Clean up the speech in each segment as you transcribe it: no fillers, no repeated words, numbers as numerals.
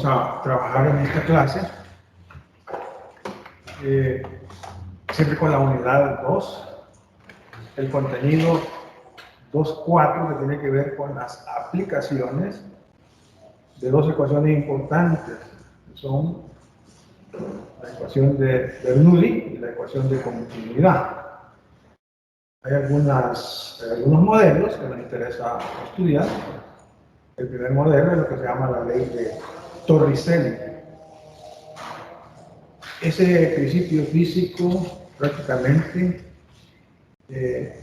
vamos a trabajar en esta clase siempre con la unidad 2, el contenido 2.4 que tiene que ver con las aplicaciones de dos ecuaciones importantes, que son la ecuación de Bernoulli y la ecuación de continuidad. Hay algunos modelos que nos interesa estudiar. El primer modelo es lo que se llama la ley de Torricelli. Ese principio físico prácticamente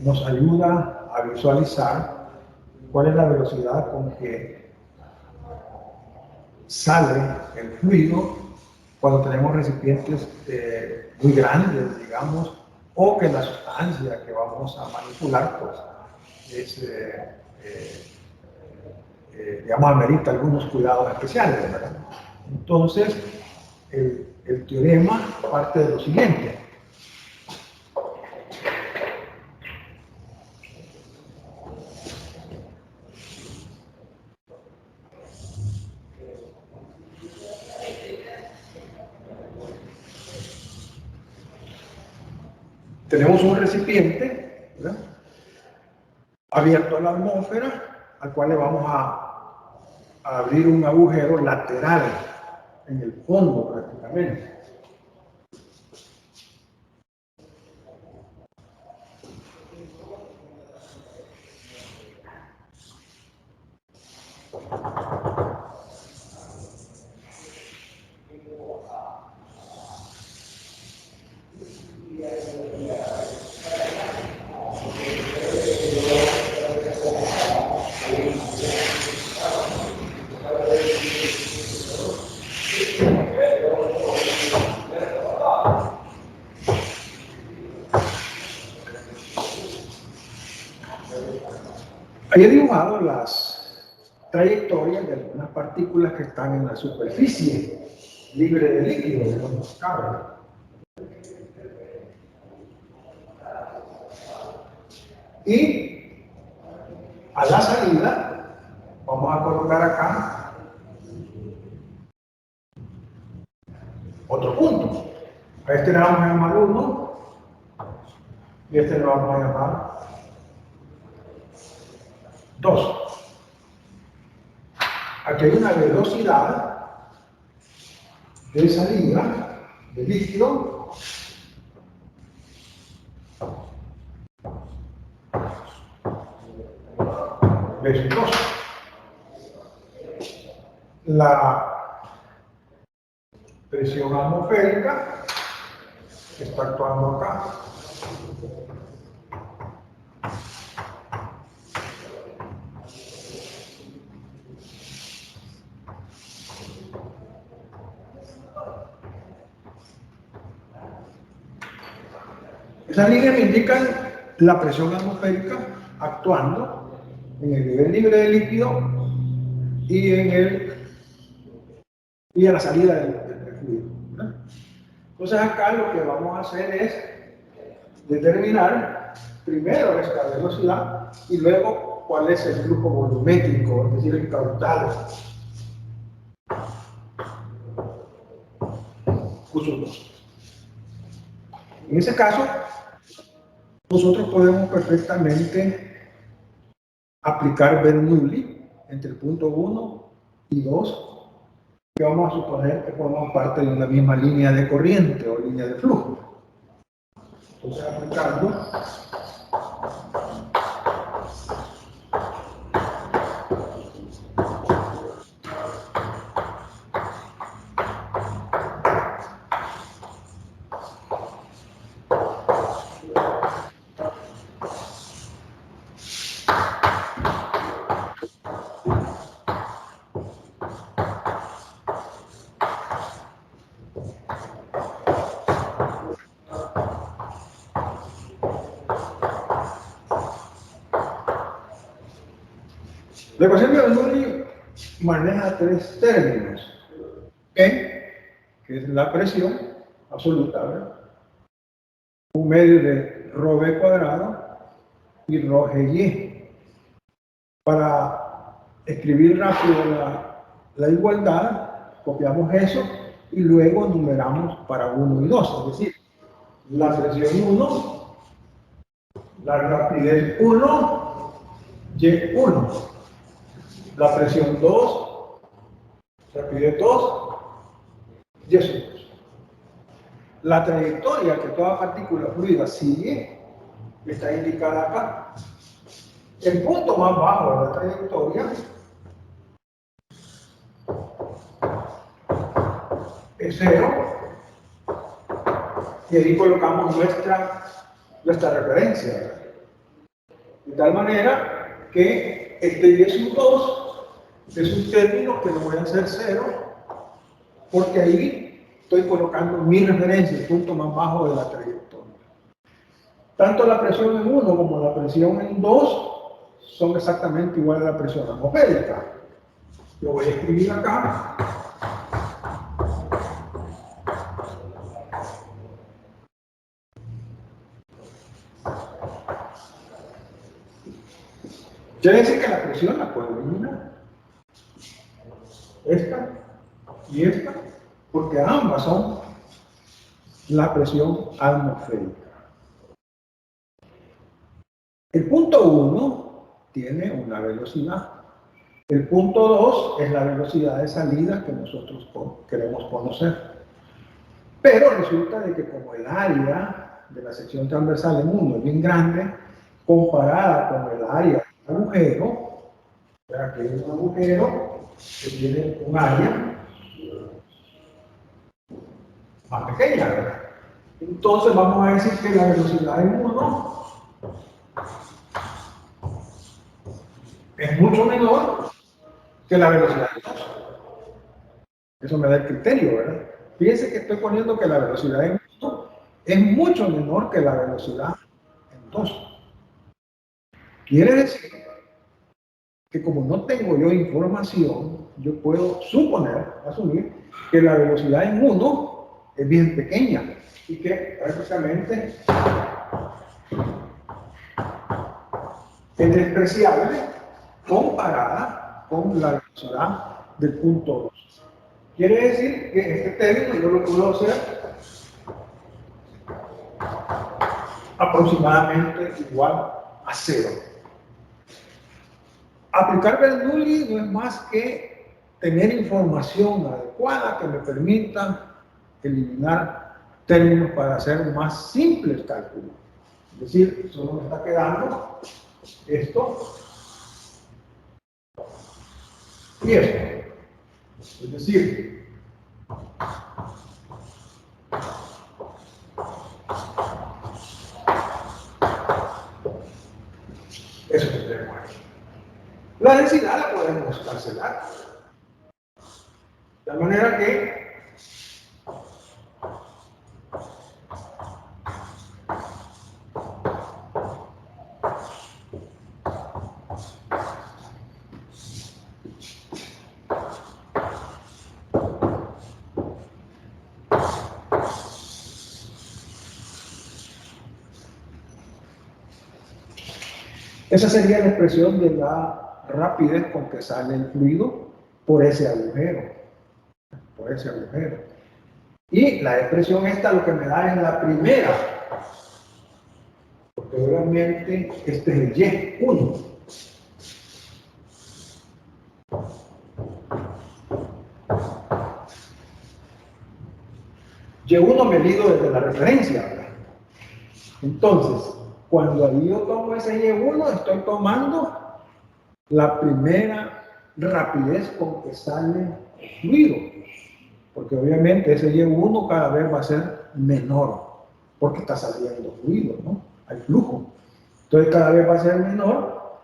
nos ayuda a visualizar cuál es la velocidad con que sale el fluido cuando tenemos recipientes muy grandes, digamos, o que la sustancia que vamos a manipular pues digamos, amerita algunos cuidados especiales, ¿verdad? Entonces, el teorema parte de lo siguiente. Tenemos un recipiente, ¿verdad?, abierto a la atmósfera, al cual le vamos a abrir un agujero lateral en el fondo prácticamente. Ahí he dibujado las trayectorias de algunas partículas que están en la superficie libre de líquido, digamos, cabe. Y a la salida vamos a colocar acá otro punto. A este le vamos a llamar 1 y a este le vamos a llamar 2. Aquí hay una velocidad de salida de líquido versus 2. La presión atmosférica está actuando acá. Esas líneas me indican la presión atmosférica actuando en el nivel libre de líquido y a la salida del fluido, ¿verdad? Entonces acá lo que vamos a hacer es determinar primero esta velocidad y luego cuál es el flujo volumétrico, es decir, el caudal. En ese caso, nosotros podemos perfectamente aplicar Bernoulli entre el punto 1 y 2, que vamos a suponer que forman parte de una misma línea de corriente o línea de flujo. Entonces, aplicando la ecuación de Bernoulli maneja 3 términos, E, que es la presión absoluta, ¿verdad?, un medio de ρB cuadrado y ρGy. Para escribir rápido la igualdad, copiamos eso y luego numeramos para 1 y 2. Es decir, la presión 1, la rapidez 1, Y1. La presión 2, rapidez 2, Y2. La trayectoria que toda partícula fluida sigue está indicada acá. El punto más bajo de la trayectoria es 0, y ahí colocamos nuestra referencia. De tal manera que este Y2 es un término que lo voy a hacer 0, porque ahí estoy colocando mi referencia, el punto más bajo de la trayectoria. Tanto la presión en 1 como la presión en 2 son exactamente iguales a la presión atmosférica. Lo voy a escribir acá. Quiere decir que la presión la puedo eliminar. Esta y esta, porque ambas son la presión atmosférica. El punto 1 tiene una velocidad. El punto 2 es la velocidad de salida que nosotros queremos conocer. Pero resulta de que como el área de la sección transversal en 1 es bien grande, comparada con el área del agujero, aquí hay un agujero que tiene un área más pequeña, ¿verdad? Entonces vamos a decir que la velocidad en 1 es mucho menor que la velocidad en 2. Eso me da el criterio, ¿verdad? Fíjense que estoy poniendo que la velocidad en 1 es mucho menor que la velocidad en 2. Quiere decir que como no tengo yo información, yo puedo asumir que la velocidad en 1 es bien pequeña y que prácticamente es despreciable comparada con la velocidad del punto 2. Quiere decir que este término yo lo puedo hacer aproximadamente igual a 0. Aplicar Bernoulli no es más que tener información adecuada que me permita eliminar términos para hacer más simples cálculos. Es decir, solo me está quedando esto y esto. Es decir, eso que tenemos aquí. La densidad la podemos cancelar. De manera que esa sería la expresión de la rapidez con que sale el fluido por ese agujero. Por ese agujero. Y la expresión esta lo que me da es la primera. Porque obviamente este es el Y1. Y1 medido desde la referencia, ¿verdad? Entonces, cuando ahí yo tomo ese Y1, estoy tomando la primera rapidez con que sale el fluido. Porque obviamente ese Y1 cada vez va a ser menor, porque está saliendo fluido, ¿no? Hay flujo. Entonces cada vez va a ser menor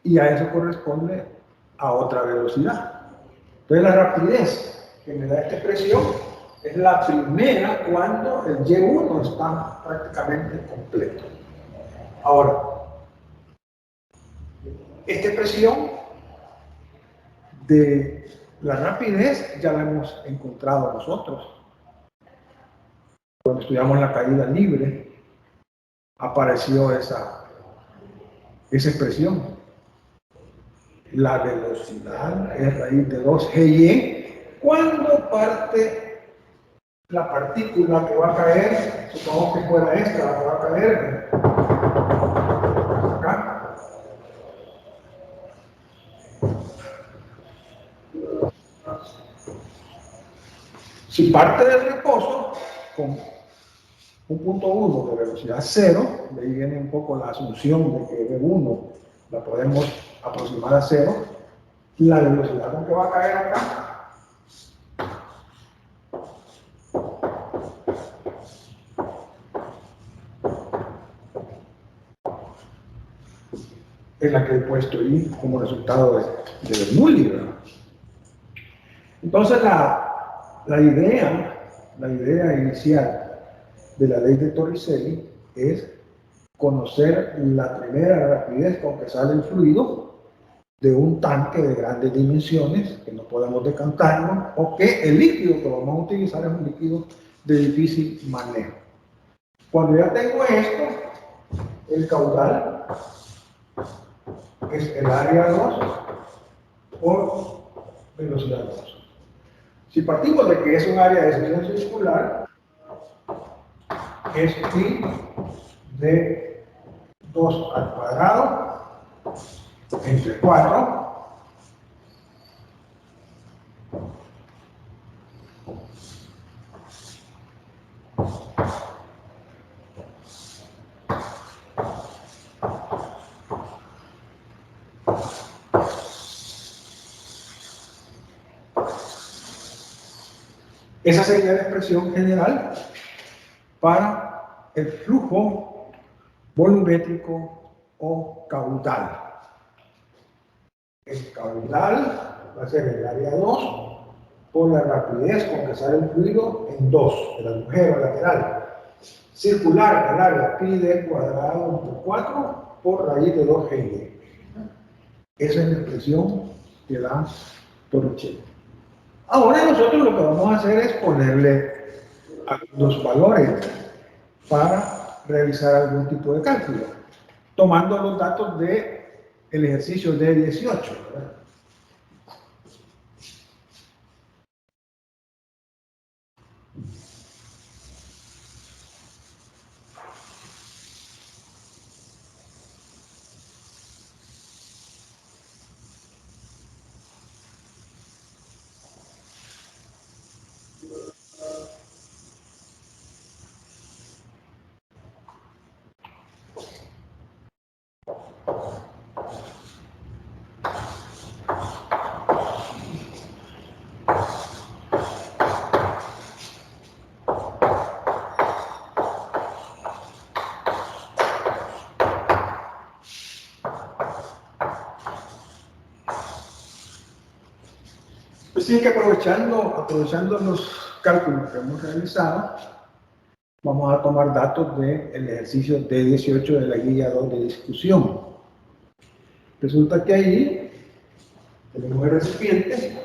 y a eso corresponde a otra velocidad. Entonces la rapidez que me da esta expresión es la primera cuando el Y1 está prácticamente completo. Ahora, esta expresión de la rapidez ya la hemos encontrado nosotros. Cuando estudiamos la caída libre, apareció esa expresión. La velocidad es raíz de 2GY ¿Cuándo parte la partícula que va a caer? Supongamos que fuera esta la que va a caer acá. Si parte del reposo con 1.1 de velocidad 0, de ahí viene un poco la asunción de que V1 la podemos aproximar a 0, la velocidad con que va a caer acá es la que he puesto ahí como resultado de Bernoulli, ¿verdad? Entonces la idea inicial de la ley de Torricelli es conocer la primera rapidez con que sale el fluido de un tanque de grandes dimensiones que no podemos decantarnos, o que el líquido que vamos a utilizar es un líquido de difícil manejo. Cuando ya tengo esto, el caudal es el área 2 por velocidad 2. Si partimos de que es un área de sección circular, es pi de 2 al cuadrado entre 4 Esa sería la expresión general para el flujo volumétrico o caudal. El caudal va a ser el área 2 por la rapidez con que sale el fluido en 2, el agujero lateral. Circular, el área pi d cuadrado por 4 por raíz de 2 GY. Esa es la expresión que da Torricelli. Ahora nosotros lo que vamos a hacer es ponerle los valores para realizar algún tipo de cálculo, tomando los datos del ejercicio de 18, ¿verdad? Pues sí, que aprovechando los cálculos que hemos realizado, vamos a tomar datos del ejercicio D18 de la guía 2 de discusión. Resulta que ahí tenemos el recipiente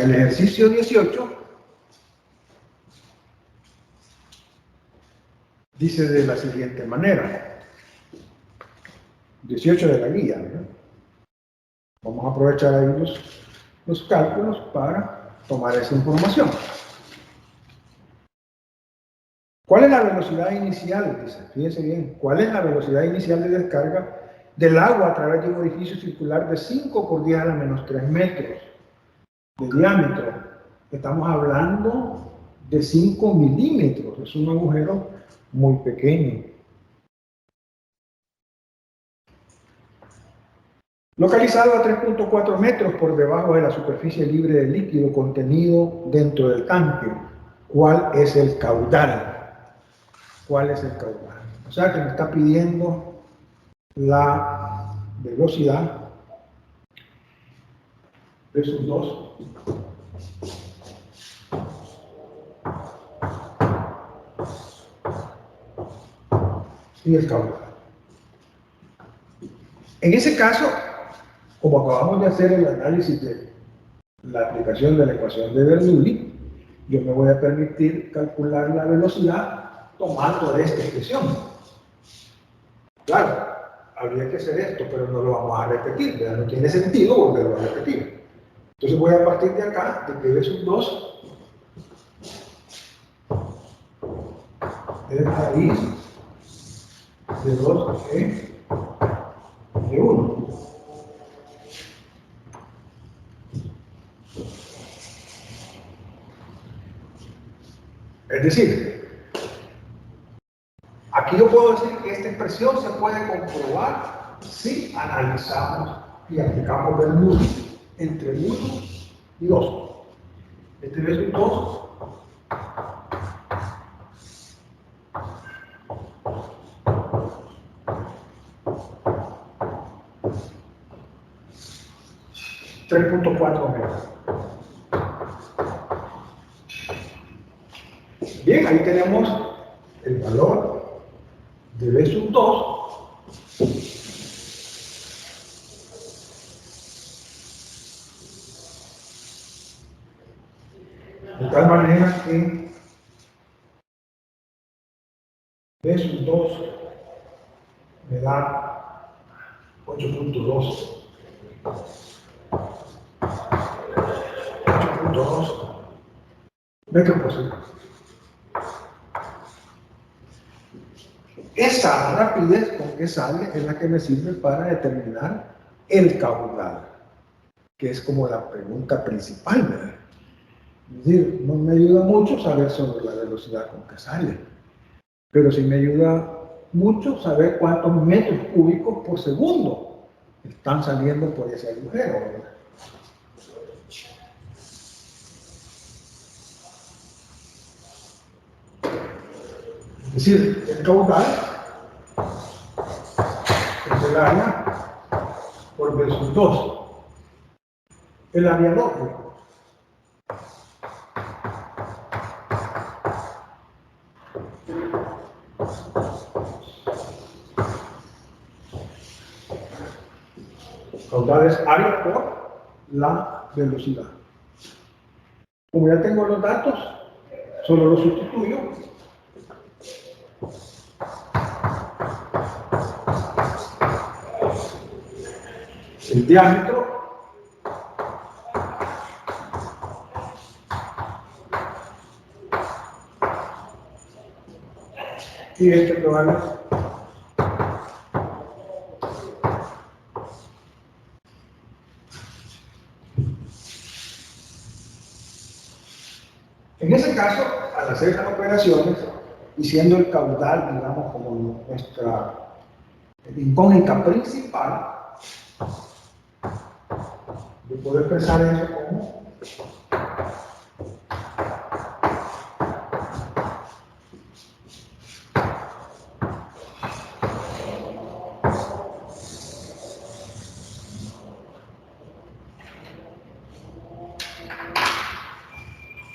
el ejercicio 18 dice de la siguiente manera, 18 de la guía, ¿no? Vamos a aprovechar ahí los cálculos para tomar esa información. ¿Cuál es la velocidad inicial? Dice, fíjense bien, ¿cuál es la velocidad inicial de descarga del agua a través de un orificio circular de 5 por 10 a la menos 3 metros de diámetro? Estamos hablando de 5 milímetros, es un agujero muy pequeño. Localizado a 3.4 metros por debajo de la superficie libre de líquido contenido dentro del tanque. ¿Cuál es el caudal? ¿Cuál es el caudal? O sea que me está pidiendo la velocidad de sus dos y el caudal. En ese caso, como acabamos de hacer el análisis de la aplicación de la ecuación de Bernoulli, yo me voy a permitir calcular la velocidad tomando esta expresión. Claro, habría que hacer esto, pero no lo vamos a repetir, ¿verdad? No tiene sentido volverlo a repetir. Entonces voy a partir de acá, de que V sub 2 es raíz de 2E de 1. Es decir, aquí yo puedo decir que esta expresión se puede comprobar si analizamos y aplicamos Bernoulli entre 1 y 2. Este V sub 2 3.4 metros. Bien, ahí tenemos el valor de V sub 2 de tal manera que V sub 2 me da 8.2 metros por segundo. Esa rapidez con que sale es la que me sirve para determinar el caudal, que es como la pregunta principal, ¿verdad? Es decir, no me ayuda mucho saber sobre la velocidad con que sale, pero sí me ayuda mucho saber cuántos metros cúbicos por segundo están saliendo por ese agujero, ¿verdad? Es decir, el caudal es el área por V sub 2. El área lógico. Caudal es área por la velocidad. Como ya tengo los datos, solo los sustituyo. El diámetro y este que vale en ese caso, al hacer estas operaciones y siendo el caudal, digamos, como nuestra incógnita principal, yo puedo expresar eso como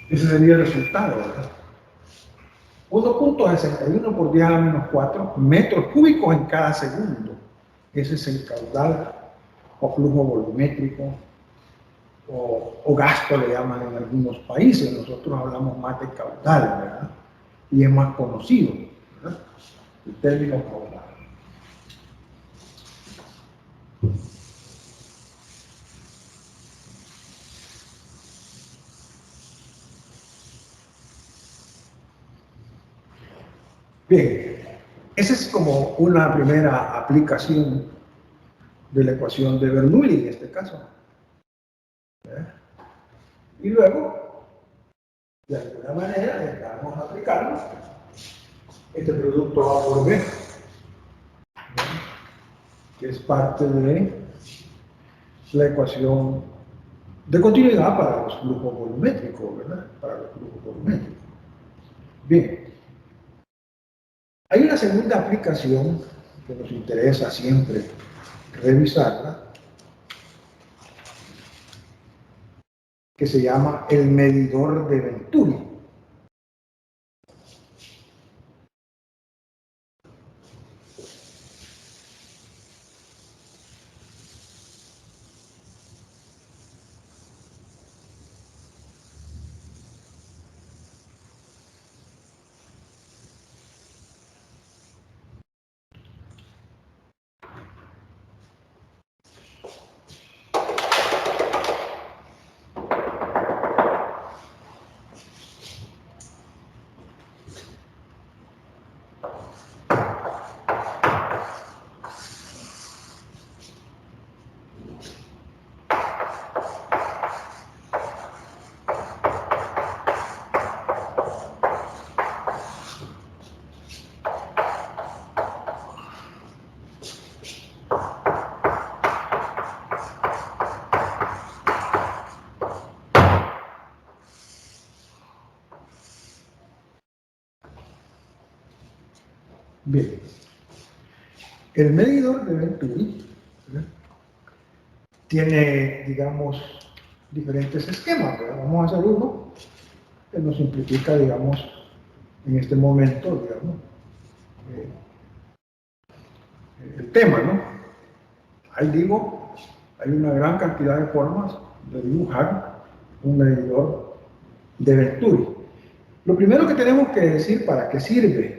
ese sería el resultado, ¿verdad? 1.61 por 10 a la menos 4 metros cúbicos en cada segundo. Ese es el caudal o flujo volumétrico o gasto le llaman en algunos países. Nosotros hablamos más de caudal, ¿verdad? Y es más conocido, ¿verdad? El término caudal. Bien, esa es como una primera aplicación de la ecuación de Bernoulli en este caso. Y luego, de alguna manera, vamos a aplicarlo. Este producto A por B, que es parte de la ecuación de continuidad para los flujos volumétricos, ¿verdad? Para los flujos volumétricos. Bien. Hay una segunda aplicación que nos interesa siempre revisarla, que se llama el medidor de Venturi. Bien, el medidor de Venturi, ¿verdad?, tiene, digamos, diferentes esquemas, ¿verdad? Vamos a hacer uno que nos simplifica, digamos, en este momento, digamos, eh, el tema, ¿no? Ahí digo, hay una gran cantidad de formas de dibujar un medidor de Venturi. Lo primero que tenemos que decir, ¿para qué sirve?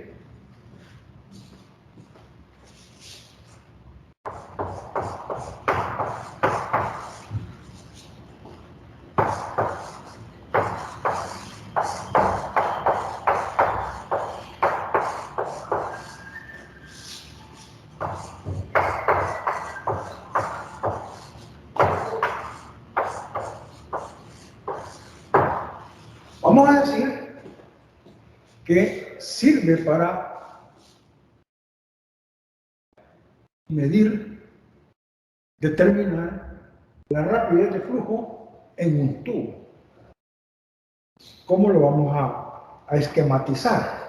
Vamos a decir que sirve para medir, determinar la rapidez de flujo en un tubo. ¿Cómo lo vamos a esquematizar?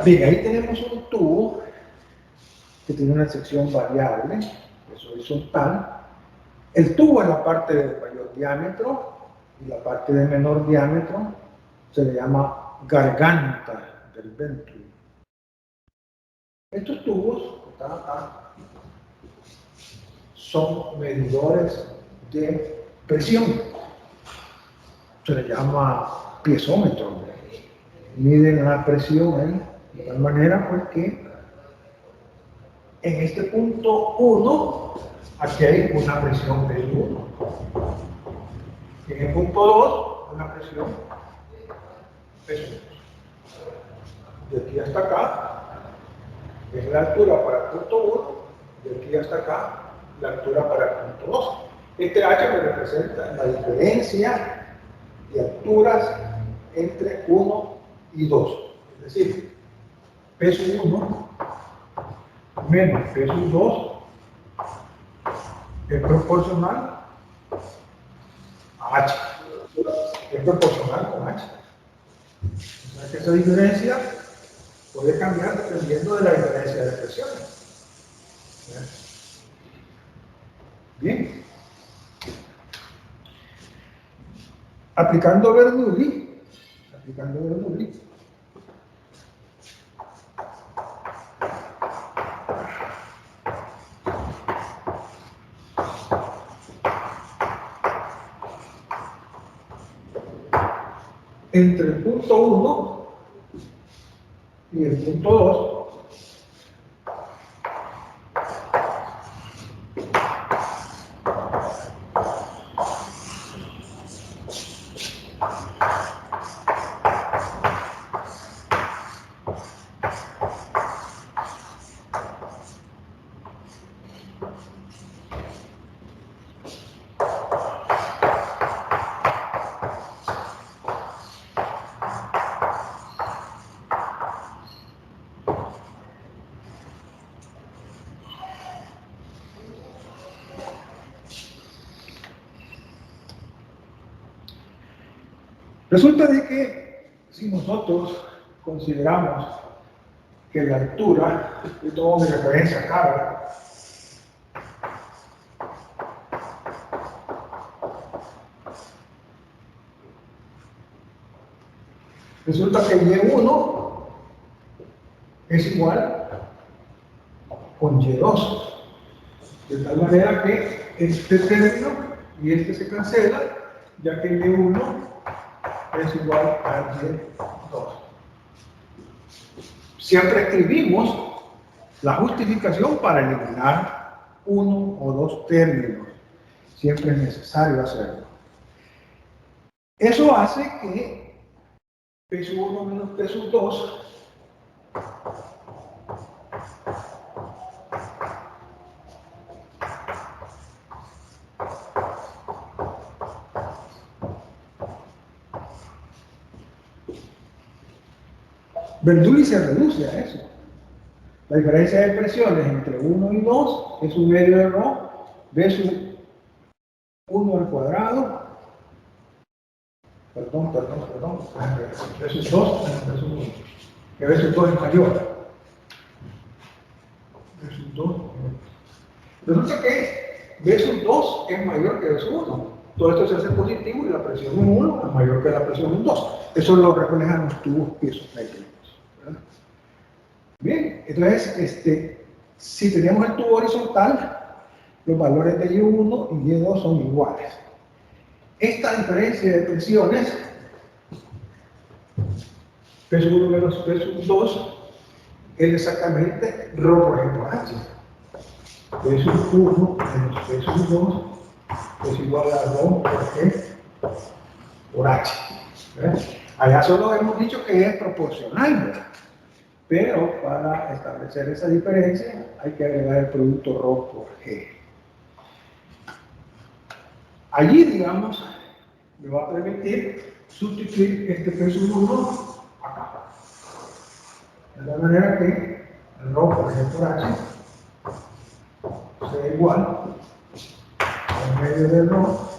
Bien, ahí tenemos un tubo que tiene una sección variable, es horizontal. El tubo es la parte de mayor diámetro y la parte de menor diámetro se le llama garganta del ventrículo. Estos tubos que están acá son medidores de presión. Se le llama piezómetro. Miden la presión ahí de tal manera pues que en este punto 1 aquí hay una presión P1. Y en el punto 2 una presión P2. De aquí hasta acá es la altura para el punto 1, de aquí hasta acá la altura para el punto 2. Este H me representa la diferencia de alturas entre 1 y 2. Es decir, peso 1 menos peso 2 es proporcional a H. Es proporcional con H. O sea que esa diferencia puede cambiar dependiendo de la diferencia de presiones. Bien. Aplicando Bernoulli, entre el punto 1 y el punto 2, resulta de que si nosotros consideramos que la altura, yo tomo mi referencia acá, ¿verdad? Resulta que Y1 es igual con Y2, de tal manera que este término y este se cancela, ya que Y1 es igual a Y2. Siempre escribimos la justificación para eliminar uno o dos términos. Siempre es necesario hacerlo. Eso hace que peso 1 menos peso 2 Bernoulli se reduce a eso. La diferencia de presiones entre 1 y 2 es un medio de rho versus 1 al cuadrado, versus 2 versus 1, que versus 2 es mayor. Versus 2. Resulta que versus 2 es mayor que versus 1. Todo esto se hace positivo y la presión en 1 es mayor que la presión en 2. Eso lo reflejan los tubos piezométricos. Bien, entonces, si tenemos el tubo horizontal, los valores de Y1 y Y2 son iguales. Esta diferencia de presiones, peso 1 menos peso 2, es exactamente ρ por ejemplo H. Peso 1 menos peso 2 es igual a ρ por G por H. Allá solo hemos dicho que es proporcional, ¿verdad? Pero para establecer esa diferencia hay que agregar el producto ρ por G. Allí, digamos, me va a permitir sustituir este peso 1 acá. De la manera que el rho por ejemplo H sea igual al medio del rho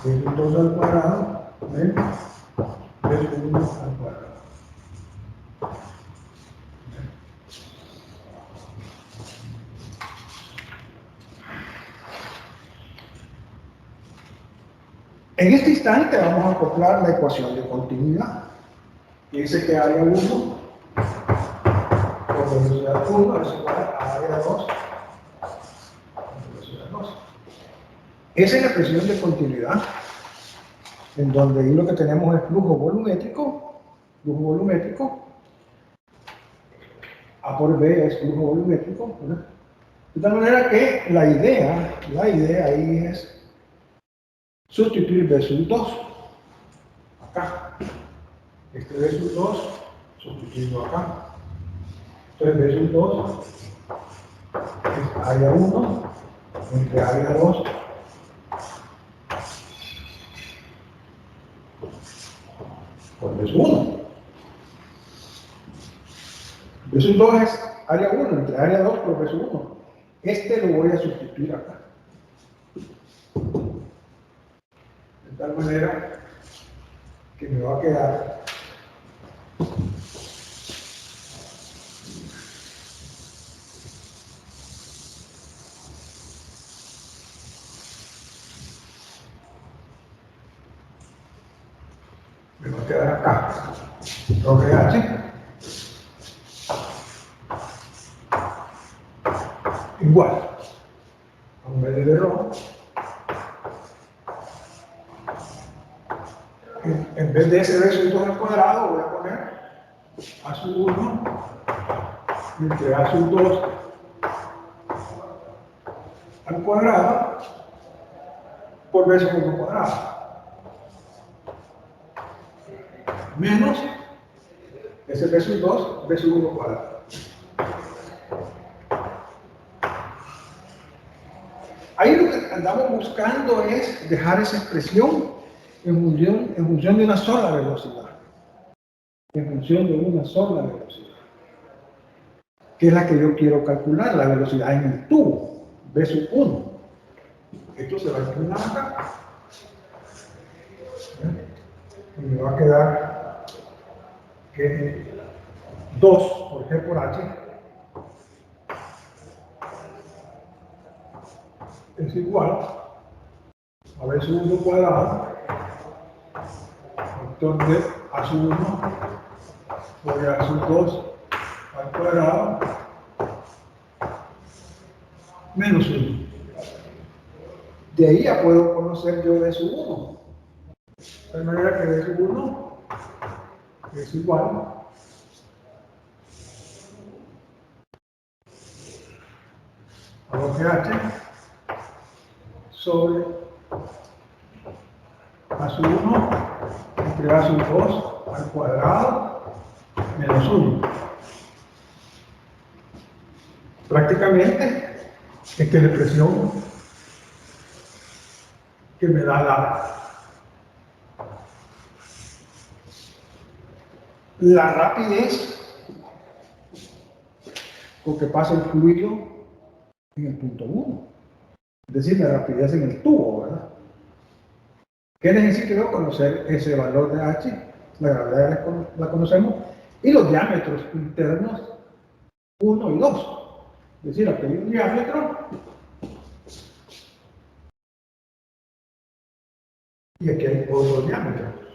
de 2 al cuadrado menos de 1 al cuadrado. En este instante vamos a acoplar la ecuación de continuidad. Que dice que área 1 por velocidad 1 es igual a área 2 por velocidad 2. Esa es la expresión de continuidad, en donde ahí lo que tenemos es flujo volumétrico, A por B es flujo volumétrico, ¿verdad? De tal manera que la idea ahí es sustituir B sub 2, acá. Este B sub 2, sustituirlo acá. Entonces B sub 2 es área 1 entre área 2 por B sub 1. B sub 2 es área 1 entre área 2 por B sub 1. Este lo voy a sustituir acá. De tal manera que me va a quedar acá rho H igual a un medio de rho. En vez de ese B sub 2 al cuadrado voy a poner A sub 1 entre A sub 2 al cuadrado por B sub 1 al cuadrado menos ese B sub 2, B sub 1 al cuadrado. Ahí lo que andamos buscando es dejar esa expresión en función de una sola velocidad. En función de una sola velocidad. Que es la que yo quiero calcular, la velocidad en el tubo, B sub 1. Esto se va a inclinar acá. Y me va a quedar que 2 por G por H es igual a B sub 1 cuadrado factor de A sub 1 por A sub 2 al cuadrado menos 1. De ahí ya puedo conocer yo B sub 1. De tal manera que B sub 1 es igual a lo que H sobre A sub 1 entre A sub 2 al cuadrado menos 1. Prácticamente, esta es la expresión que me da la rapidez con que pasa el fluido en el punto 1. Es decir, la rapidez en el tubo, ¿verdad? ¿Qué necesito yo? Conocer ese valor de H, la gravedad la conocemos, y los diámetros internos 1 y 2. Es decir, aquí hay un diámetro y aquí hay otro diámetro.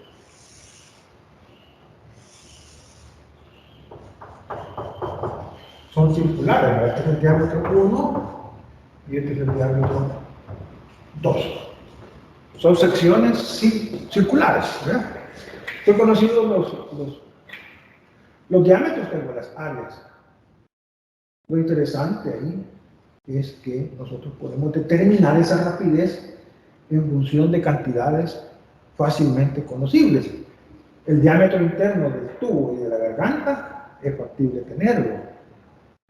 Son circulares, ¿verdad? Este es el diámetro 1 y este es el diámetro 2. Son secciones circulares, ¿verdad? Estoy conociendo los diámetros, tengo las áreas. Lo interesante ahí es que nosotros podemos determinar esa rapidez en función de cantidades fácilmente conocibles. El diámetro interno del tubo y de la garganta es factible tenerlo.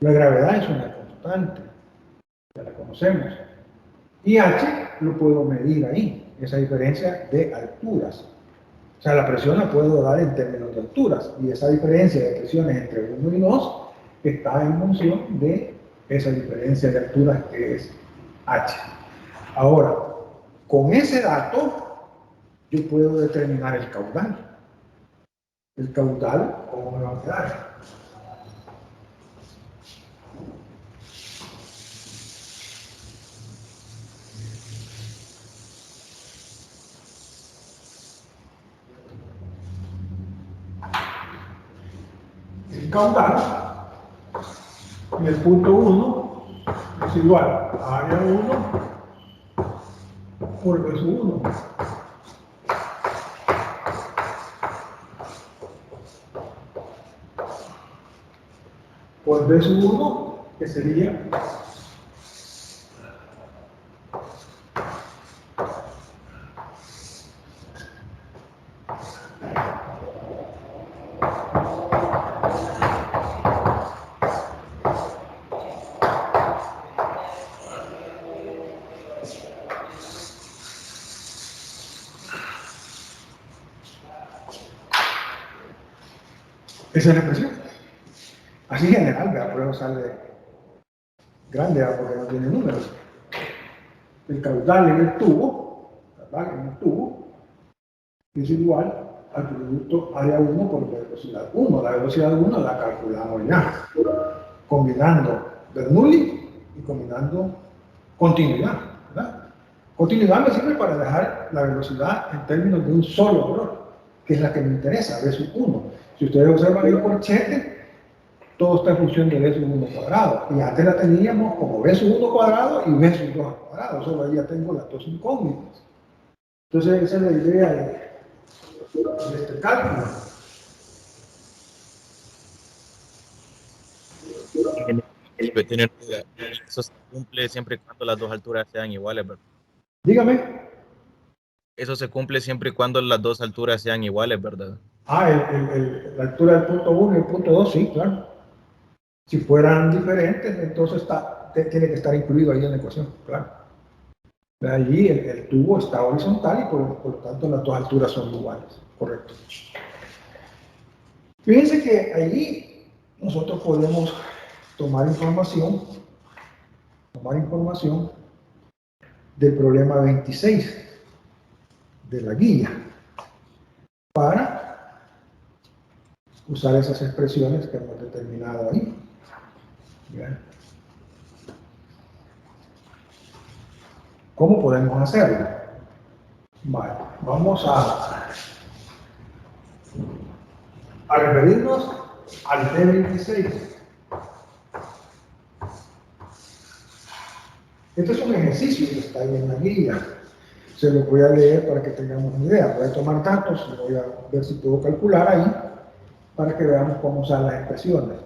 La gravedad es una constante, ya la conocemos. Y H lo puedo medir ahí, esa diferencia de alturas. O sea, la presión la puedo dar en términos de alturas. Y esa diferencia de presiones entre 1 y 2 está en función de esa diferencia de alturas que es H. Ahora, con ese dato, yo puedo determinar el caudal. El caudal, ¿cómo me va a quedar? El caudal en el punto 1 es igual a área 1 por B sub 1. Por B sub 1, que sería esa es la presión. Así general, ¿verdad? Por eso sale grande, ¿verdad? Porque no tiene números. El caudal en el tubo, ¿verdad? En el tubo, es igual al producto área 1 por velocidad 1. La velocidad 1 la calculamos ya, combinando Bernoulli y combinando continuidad, ¿verdad? Continuidad me sirve para dejar la velocidad en términos de un solo valor, que es la que me interesa, B sub 1. Si ustedes observan el corchete, todo está en función de B sub 1 cuadrado. Y antes la teníamos como B sub 1 cuadrado y B sub 2 cuadrado. Solo ahí ya tengo las dos incógnitas. Entonces, esa es la idea de este cálculo. Eso se cumple siempre y cuando las dos alturas sean iguales, ¿verdad? Dígame. Eso se cumple siempre y cuando las dos alturas sean iguales, ¿verdad? La altura del punto 1 y el punto 2, sí, claro. Si fueran diferentes, entonces tiene que estar incluido ahí en la ecuación, claro. Allí el tubo está horizontal y por lo tanto las dos alturas son iguales, correcto. Fíjense que allí nosotros podemos tomar información del problema 26 de la guía para usar esas expresiones que hemos determinado ahí. Bien. ¿Cómo podemos hacerlo? Vale, vamos a referirnos al T26. Este es un ejercicio que está ahí en la guía. Se lo voy a leer para que tengamos una idea. Voy a tomar datos y voy a ver si puedo calcular ahí para que veamos cómo usar las expresiones.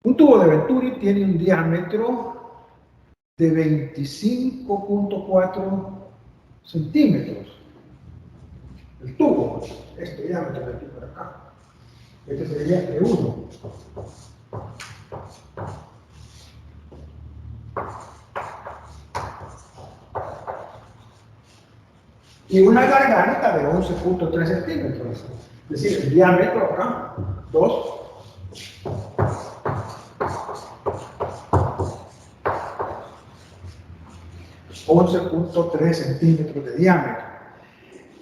Un tubo de Venturi tiene un diámetro de 25.4 centímetros. El tubo, este diámetro de aquí por acá. Este sería el 1. Y una garganta de 11.3 centímetros. Es decir, el diámetro acá, 2. .3 centímetros de diámetro.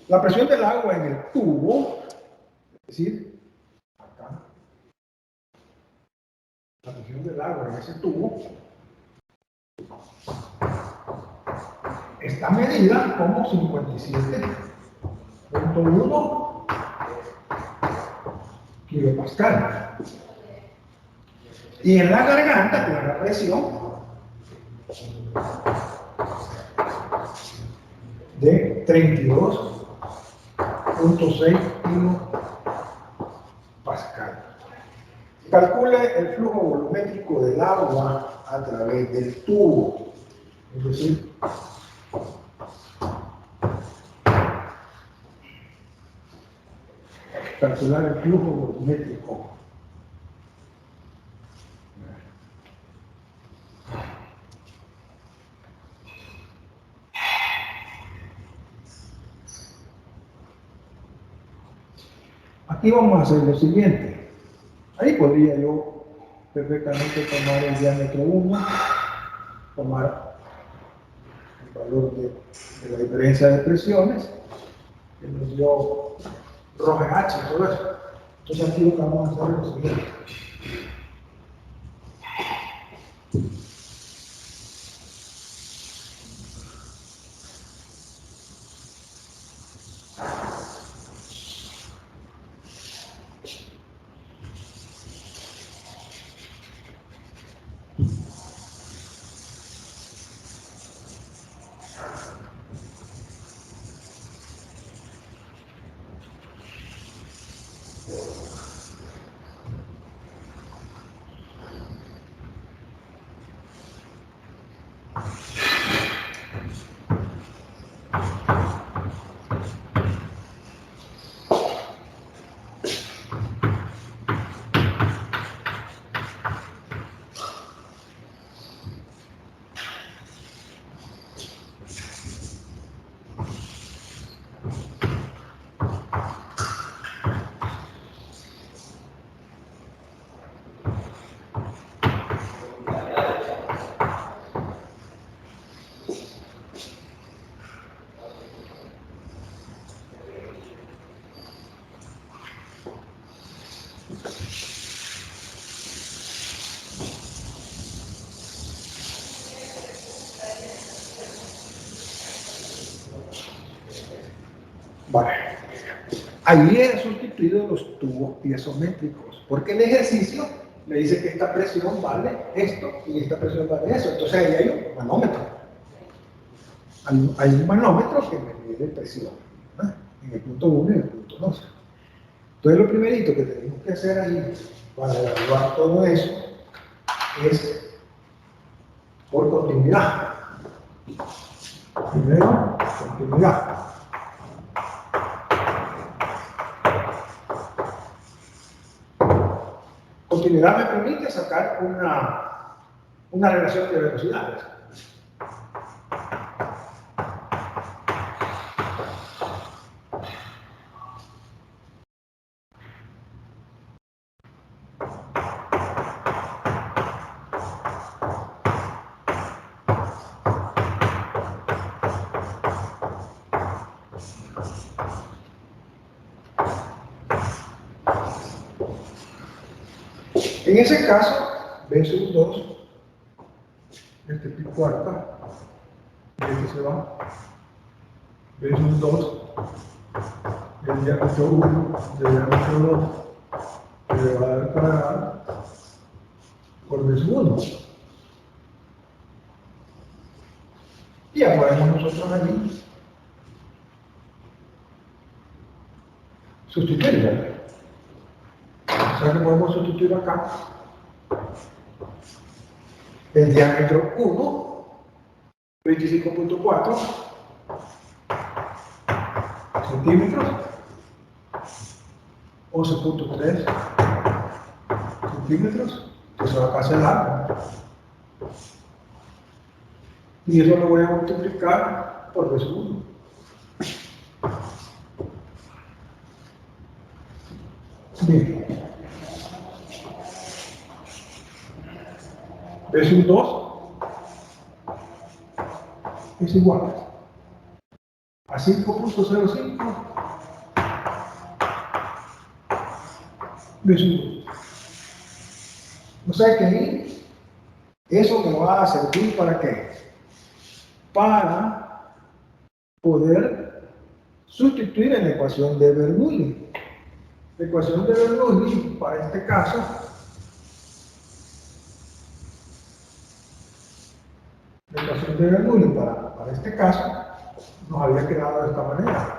La presión del agua en el tubo, es decir, acá, la presión del agua en ese tubo está medida como 57.1 kilopascal. Y en la garganta, con la presión de 32.6 kilopascal. Calcule el flujo volumétrico del agua a través del tubo. Es decir, calcular el flujo volumétrico. Y vamos a hacer lo siguiente. Ahí podría yo perfectamente tomar el diámetro 1, tomar el valor de la diferencia de presiones, que nos dio Roger H y todo eso. Entonces aquí lo que vamos a hacer es lo siguiente. Vale. Ahí he sustituido los tubos piezométricos, porque el ejercicio me dice que esta presión vale esto y esta presión vale eso. Entonces ahí hay un manómetro. Hay un manómetro que me mide presión, ¿no? En el punto 1 y en el punto 2. Entonces lo primerito que tenemos que hacer ahí para evaluar todo eso es por continuidad. Primero, continuidad. Continuidad me permite sacar una relación de velocidades. En ese caso, B sub 2, este pi cuarta, este se va, B sub 2, el diámetro 1, el diámetro 2, se va a dar para por B sub 1. Y ya podemos nosotros allí sustituirlo. O sea que podemos sustituir acá el diámetro 1, 25.4 centímetros, 11.3 centímetros, que se va a cancelar. Y eso lo voy a multiplicar por B sub 1. Bien. B sub 2 es igual a 5.05 B sub 2. O sea que ahí eso me va a servir para qué? Para poder sustituir en la ecuación de Bernoulli. La ecuación de Bernoulli, para este caso, la ecuación de Bernoulli para este caso nos había quedado de esta manera.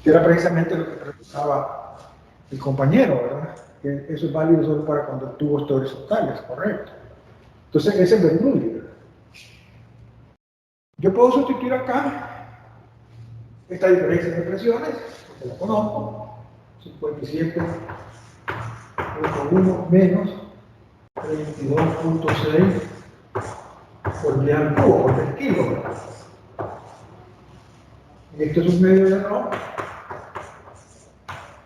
Que era precisamente lo que preguntaba el compañero, ¿verdad? Que eso es válido solo para cuando el tubo está horizontales, correcto. Entonces ese es Bernoulli, ¿verdad? Yo puedo sustituir acá esta diferencia de presiones, porque la conozco, 57 1 menos 32.6 por día al cubo, por el kilo, ¿verdad? Y esto es un medio de error,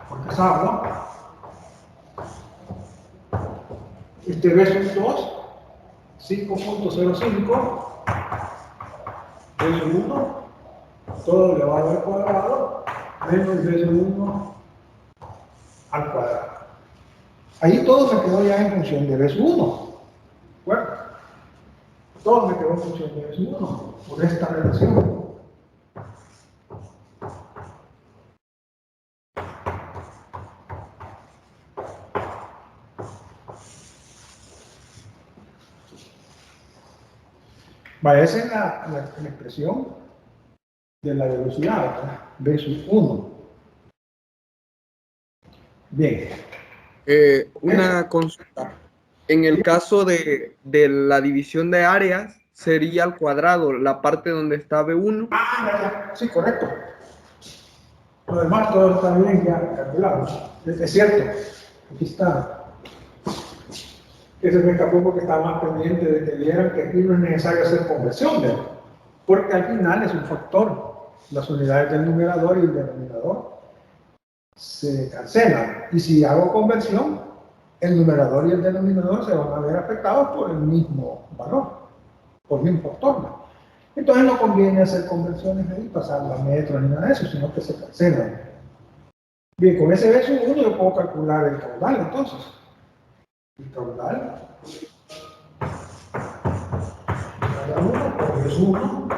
porque es agua. Este B es un 2, 5.05, B es 1, todo elevado al cuadrado, menos B es 1 al cuadrado. Ahí todo me quedó ya en función de B es 1. Bueno, todo me quedó en función de B es 1, por esta relación. Vaya, esa es la expresión de la velocidad, ¿verdad? B sub 1. Bien. Una consulta. En el caso de la división de áreas, sería al cuadrado la parte donde está B1. Ya. Sí, correcto. Lo demás todo está bien ya calculado. Es cierto. Aquí está. Ese me escapó porque estaba más pendiente de que vieran que aquí no es necesario hacer conversión, ¿verdad? Porque al final es un factor. Las unidades del numerador y el denominador se cancelan. Y si hago conversión, el numerador y el denominador se van a ver afectados por el mismo valor, por el mismo factor, ¿no? Entonces no conviene hacer conversiones ahí, pasarla a metros ni nada de eso, sino que se cancelan. Bien, con ese beso 1 yo puedo calcular el caudal, entonces. El caudal, cada uno por beso 1.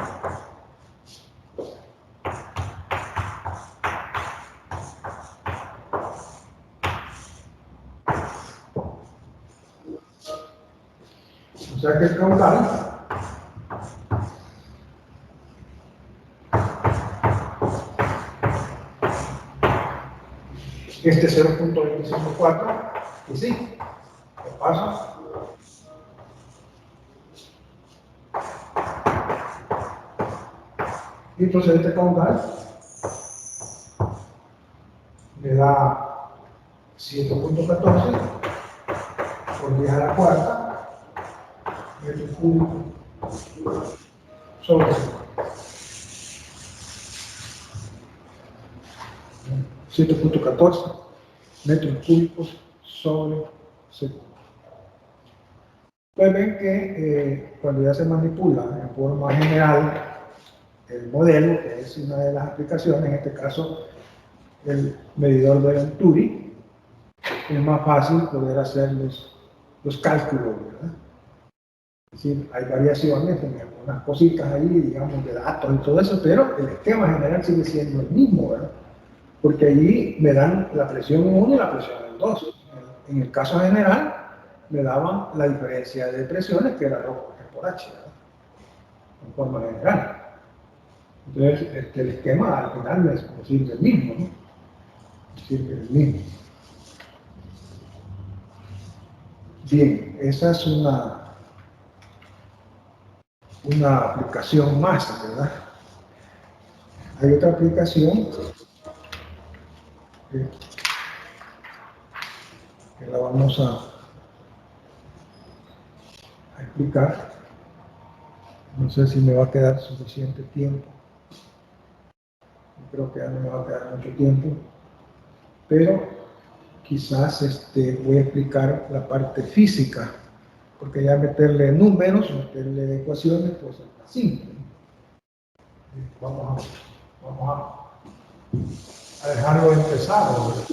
O sea que el caudal este 0.254, y sí, ¿qué pasa? Y entonces este caudal me da 7.14 por 10 a la cuarta metros cúbicos sobre 7.14 metros cúbicos sobre segundo. Pues ven que cuando ya se manipula en forma general el modelo, que es una de las aplicaciones, en este caso el medidor de Venturi, es más fácil poder hacer los cálculos, ¿verdad? Es decir, hay variaciones en algunas cositas ahí, digamos, de datos y todo eso, pero el esquema general sigue siendo el mismo, ¿verdad? Porque allí me dan la presión en 1 y la presión en 2. En el caso general, me daban la diferencia de presiones, que era ρ por H, ¿verdad? En forma general. Entonces, el esquema al final me sirve el mismo, ¿no? Sirve el mismo. Bien, esa es una aplicación más, ¿verdad? Hay otra aplicación que la vamos a explicar. No sé si me va a quedar suficiente tiempo. Creo que ya no me va a quedar mucho tiempo. Pero quizás voy a explicar la parte física, porque ya meterle números, meterle ecuaciones, pues es más simple. Vamos a dejarlo empezado, ¿verdad?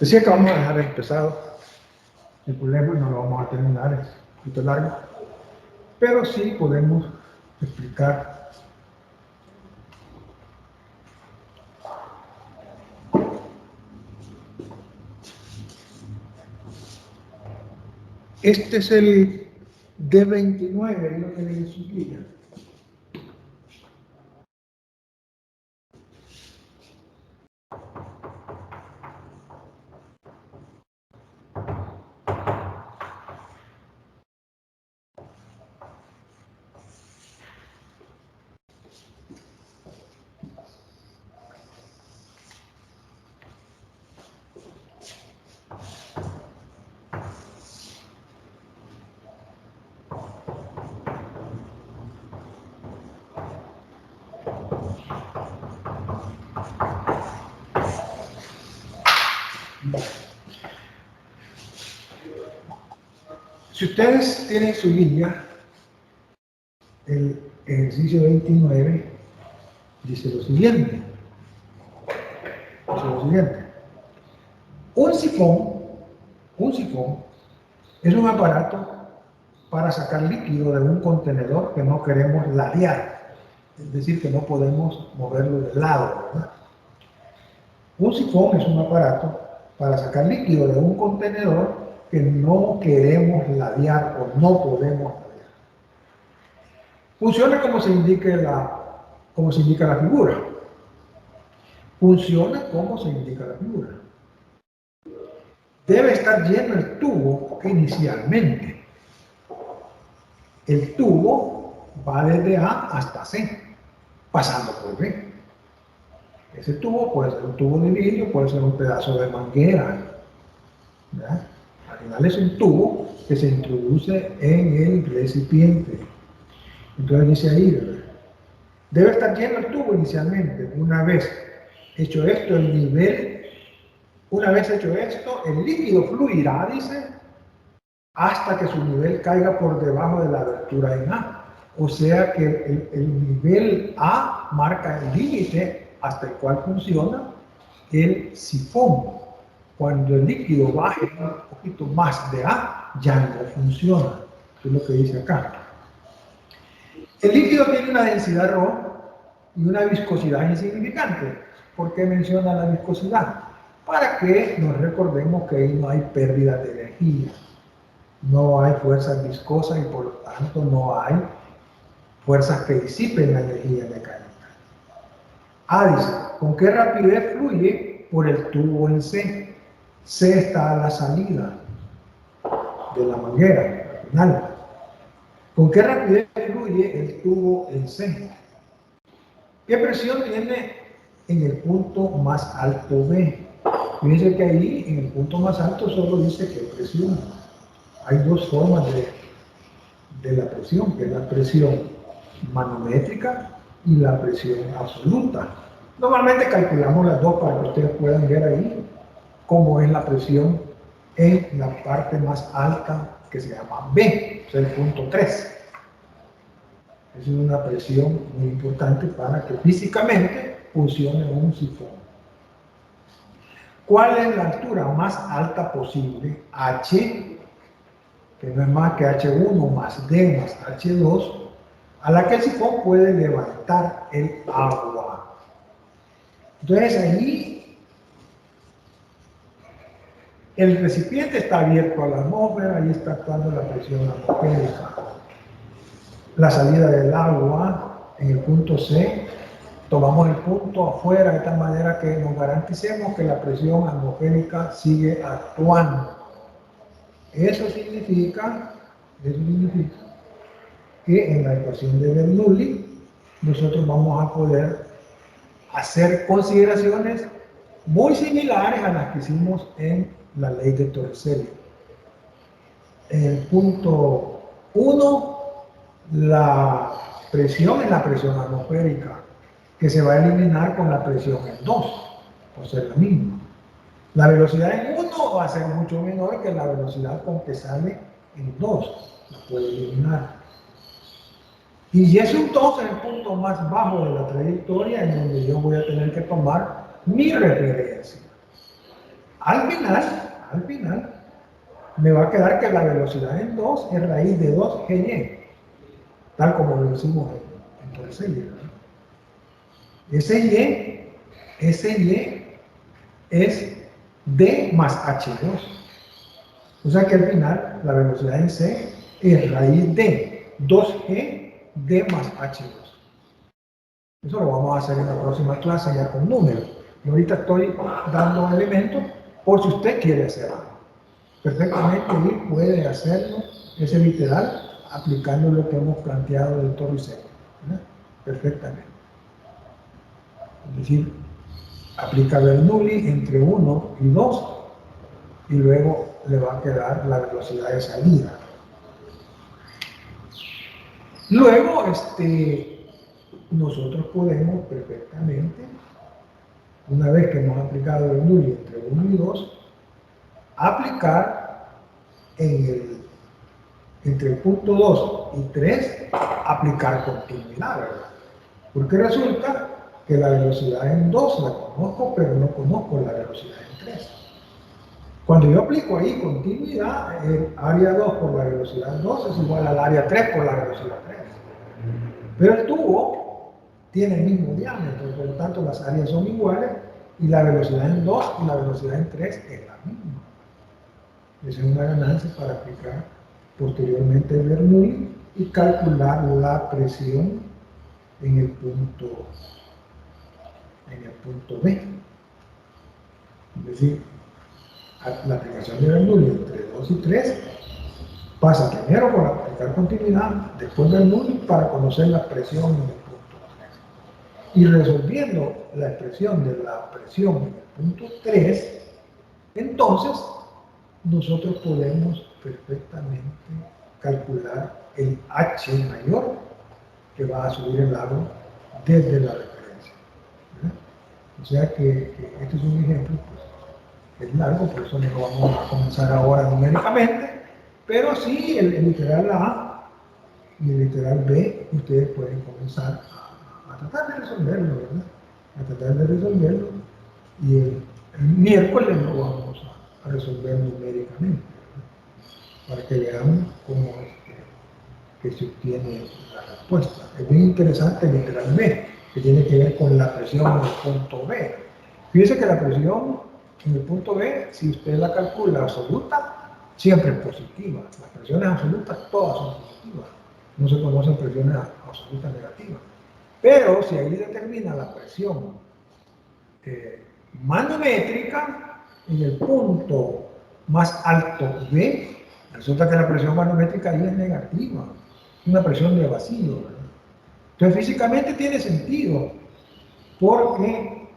Decía que vamos a dejar empezado el problema y no lo vamos a terminar, es un poquito largo, pero sí podemos explicar este es el D29, ahí lo tienen en sus guías. Si ustedes tienen su guía, el ejercicio 29 dice lo siguiente. Un sifón es un aparato para sacar líquido de un contenedor que no queremos ladear, es decir, que no podemos moverlo de lado, ¿verdad? Un sifón es un aparato para sacar líquido de un contenedor que no queremos ladear o no podemos ladear. Funciona como se indica la figura. Funciona como se indica la figura. Debe estar lleno el tubo inicialmente. El tubo va desde A hasta C, pasando por B. Ese tubo puede ser un tubo de vidrio, puede ser un pedazo de manguera, ¿verdad? Al final es un tubo que se introduce en el recipiente. Entonces dice ahí, ¿verdad? Debe estar lleno el tubo inicialmente. Una vez hecho esto, el líquido fluirá, dice, hasta que su nivel caiga por debajo de la abertura en A. O sea que el nivel A marca el límite hasta el cual funciona el sifón. Cuando el líquido baje un poquito más de A, ya no funciona. Eso es lo que dice acá. El líquido tiene una densidad ρ y una viscosidad insignificante. ¿Por qué menciona la viscosidad? Para que nos recordemos que ahí no hay pérdida de energía. No hay fuerzas viscosas y por lo tanto no hay fuerzas que disipen la energía mecánica. Dice, ¿con qué rapidez fluye? Por el tubo en C. C está a la salida de la manguera, al final. ¿Con qué rapidez fluye el tubo en C? ¿Qué presión tiene en el punto más alto B? Fíjense que ahí, en el punto más alto, solo dice que presión. Hay dos formas de la presión, que es la presión manométrica y la presión absoluta. Normalmente calculamos las dos para que ustedes puedan ver ahí cómo es la presión en la parte más alta, que se llama B, o sea, el punto 3. Es una presión muy importante para que físicamente funcione un sifón. ¿Cuál es la altura más alta posible? H, que no es más que H1 más D más H2, a la que el sifón puede levantar el agua. Entonces ahí el recipiente está abierto a la atmósfera, ahí está actuando la presión atmosférica. La salida del agua en el punto C, tomamos el punto afuera de tal manera que nos garanticemos que la presión atmosférica sigue actuando. Eso significa que en la ecuación de Bernoulli nosotros vamos a poder hacer consideraciones muy similares a las que hicimos en la ley de Torricelli. En el punto 1, la presión es la presión atmosférica. que se va a eliminar con la presión en 2, por ser la misma. La velocidad en 1 va a ser mucho menor que la velocidad con que sale en 2, la puede eliminar. Y ese entonces es el punto más bajo de la trayectoria en donde yo voy a tener que tomar mi referencia. Al final, me va a quedar que la velocidad en 2 es raíz de 2 GY, tal como lo decimos en tercer Y. Ese Y es D más H2. O sea que al final la velocidad en C es raíz de 2G D más H2. Eso lo vamos a hacer en la próxima clase ya con números. Y ahorita estoy dando elementos por si usted quiere hacerlo. Perfectamente él puede hacerlo, ese literal, aplicando lo que hemos planteado del toro y seco. Perfectamente. Es decir, aplica Bernoulli entre 1 y 2 y luego le va a quedar la velocidad de salida. Luego, nosotros podemos perfectamente, una vez que hemos aplicado Bernoulli entre 1 y 2, aplicar entre el punto 2 y 3, aplicar continuidad, ¿verdad? Porque resulta que la velocidad en 2 la conozco, pero no conozco la velocidad en 3. Cuando yo aplico ahí continuidad, el área 2 por la velocidad 2 es igual al área 3 por la velocidad 3. Pero el tubo tiene el mismo diámetro, por lo tanto las áreas son iguales y la velocidad en 2 y la velocidad en 3 es la misma. Esa es una ganancia para aplicar posteriormente el Bernoulli y calcular la presión en el punto B. Es decir, la aplicación de Bernoulli entre 2 y 3 pasa primero por aplicar continuidad, después Bernoulli para conocer la presión en el punto 3. Y resolviendo la expresión de la presión en el punto 3, entonces nosotros podemos perfectamente calcular el H mayor que va a subir el agua desde la referencia. ¿Verdad? O sea que este es un ejemplo, pues, es largo, por eso no lo vamos a comenzar ahora numéricamente, pero sí el literal A y el literal B, ustedes pueden comenzar a tratar de resolverlo, ¿verdad? A tratar de resolverlo, y el miércoles lo vamos a resolver numéricamente, ¿verdad? Para que veamos cómo es que se obtiene la respuesta. Es bien interesante el literal B, que tiene que ver con la presión en el punto B. Fíjese que la presión en el punto B, si usted la calcula absoluta, siempre es positiva. Las presiones absolutas todas son positivas. No se conocen presiones absolutas negativas. Pero si ahí determina la presión manométrica en el punto más alto B, resulta que la presión manométrica ahí es negativa. Una presión de vacío, ¿verdad? Entonces físicamente tiene sentido, porque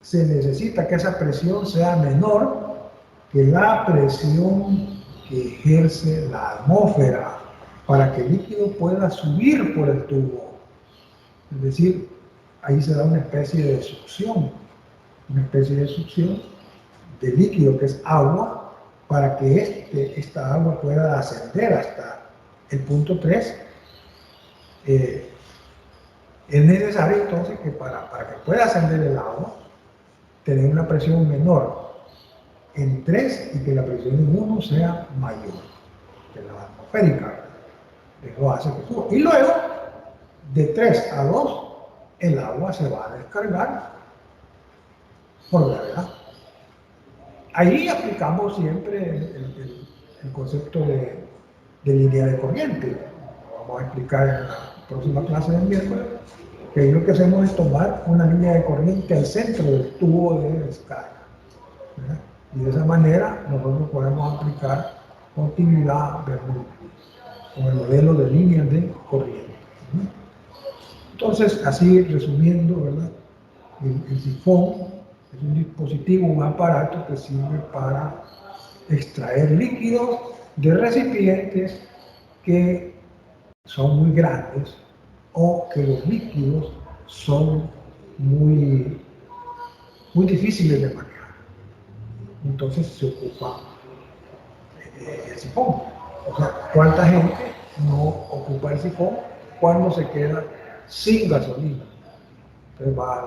se necesita que esa presión sea menor que la presión que ejerce la atmósfera para que el líquido pueda subir por el tubo. Es decir, ahí se da una especie de succión de líquido que es agua, para que esta agua pueda ascender hasta el punto 3. Es necesario entonces que para que pueda ascender el agua, tener una presión menor en 3 y que la presión en 1 sea mayor que la atmosférica. Eso hace que suba. Y luego, de 3 a 2, el agua se va a descargar por gravedad. Ahí aplicamos siempre el concepto de línea de corriente. Lo vamos a explicar en la próxima clase del miércoles, que ahí lo que hacemos es tomar una línea de corriente al centro del tubo de descarga, ¿verdad? Y de esa manera nosotros podemos aplicar continuidad Bernoulli con el modelo de líneas de corriente, ¿verdad? Entonces, así resumiendo, ¿verdad? El sifón es un dispositivo, un aparato que sirve para extraer líquidos de recipientes que son muy grandes o que los líquidos son muy, muy difíciles de manejar. Entonces se ocupa el sifón. O sea, ¿cuánta gente no ocupa el sifón cuando se queda sin gasolina? Entonces va a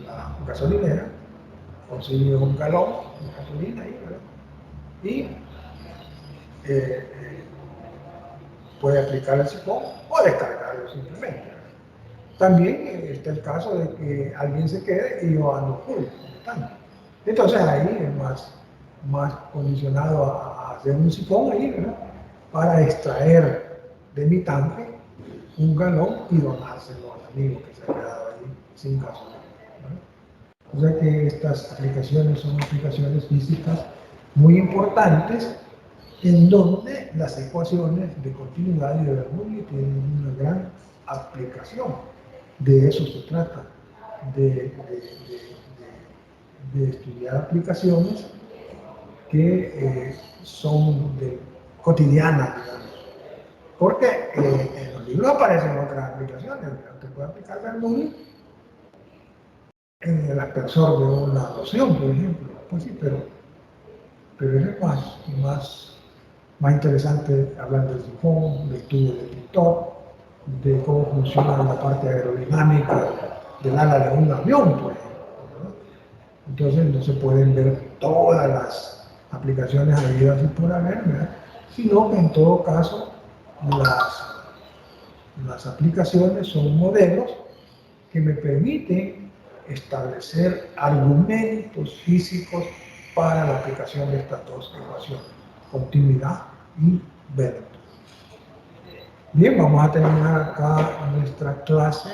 la gasolinera, consigue un galón de gasolina ahí, ¿verdad? Y puede aplicar el sifón o descargarlo simplemente. También está el caso de que alguien se quede y yo ando full. Entonces ahí es más condicionado a hacer un sifón ahí, ¿verdad? Para extraer de mi tanque un galón y donárselo al amigo que se ha quedado ahí sin gasolina, ¿verdad? O sea que estas aplicaciones son aplicaciones físicas muy importantes en donde las ecuaciones de continuidad y de Bernoulli tienen una gran aplicación. De eso se trata, de estudiar aplicaciones que son cotidianas, digamos. Porque en los libros aparecen otras aplicaciones. Usted puede aplicar Bernoulli en el aspersor de una loción, por ejemplo. Pues sí, pero es más interesante hablar del sifón, del tubo del pintor, de cómo funciona la parte aerodinámica del ala de un avión, por ejemplo, ¿verdad? Entonces no se pueden ver todas las aplicaciones habidas y por haber, ¿verdad? Sino que en todo caso las aplicaciones son modelos que me permiten establecer argumentos físicos para la aplicación de estas dos ecuaciones, continuidad y vector. Bien, vamos a terminar acá nuestra clase.